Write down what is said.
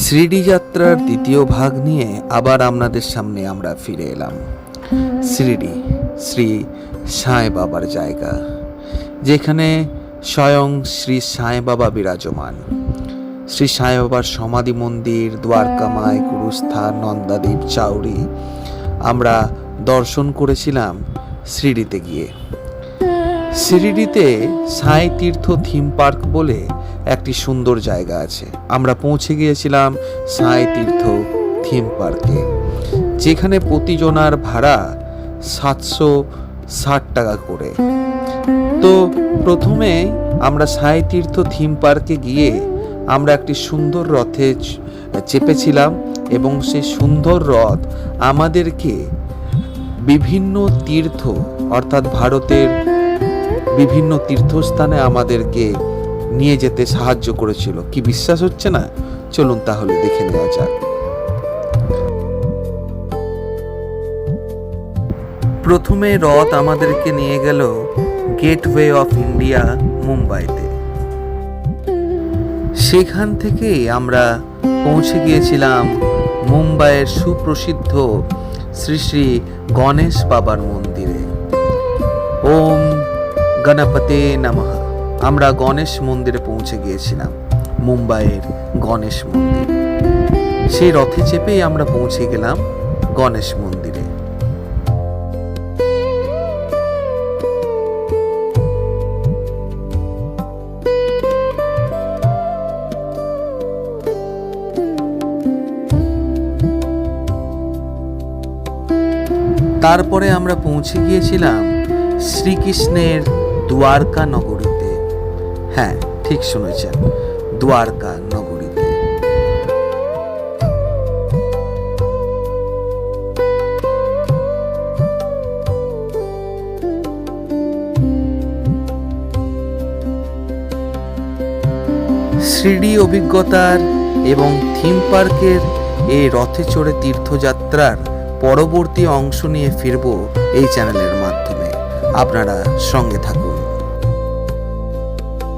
শিরডি যাত্রার দ্বিতীয় ভাগ নিয়ে আবার আপনাদের সামনে আমরা ফিরে এলাম। শিরডি শ্রী সাঁই বাবার জায়গা, যেখানে স্বয়ং শ্রী সাঁই বাবা বিরাজমান। শ্রী সাঁই বাবার সমাধি মন্দির, দ্বারকামায়, গুরুস্থান, নন্দাদ্বীপ, চাউরি আমরা দর্শন করেছিলাম শিরডিতে গিয়ে। শিরডিতে সাঁই তীর্থ থিম পার্ক বলে একটি সুন্দর জায়গা আছে। আমরা পৌঁছে গিয়েছিলাম সাঁই তীর্থ থিম পার্কে, যেখানে প্রতিজনার ভাড়া 760 টাকা করে। তো প্রথমে আমরা সাঁই তীর্থ থিম পার্কে গিয়ে আমরা একটি সুন্দর রথে চেপেছিলাম এবং সেই সুন্দর রথ আমাদেরকে বিভিন্ন তীর্থ অর্থাৎ ভারতের বিভিন্ন তীর্থস্থানে আমাদেরকে নিয়ে যেতে সাহায্য করেছিল। কি বিশ্বাস হচ্ছে না? চলুন তাহলে দেখে নেওয়া যাক। প্রথমে রথ আমাদেরকে নিয়ে গেল গেটওয়ে অফ ইন্ডিয়া, মুম্বাইতে। সেখান থেকেই আমরা পৌঁছে গিয়েছিলাম মুম্বাইয়ের সুপ্রসিদ্ধ শ্রী শ্রী গণেশ বাবার মন্দিরে। ওম গণপতে নমঃ। আমরা গণেশ মন্দিরে পৌঁছে গিয়েছিলাম, মুম্বাইয়ের গণেশ মন্দির। সেই রথে চেপেই আমরা পৌঁছে গেলাম গণেশ মন্দিরে। তারপরে আমরা পৌঁছে গিয়েছিলাম শ্রীকৃষ্ণের দ্বারকা নগরীতে। হ্যাঁ, ঠিক শুনেছেন, দ্বারকা নগরীতে। শিরডি অভিজ্ঞতার এবং থিম পার্কের এই রথে চড়ে তীর্থযাত্রার পরবর্তী অংশ নিয়ে ফিরব এই চ্যানেলের মাধ্যমে। আপনারা সঙ্গে থাকুন।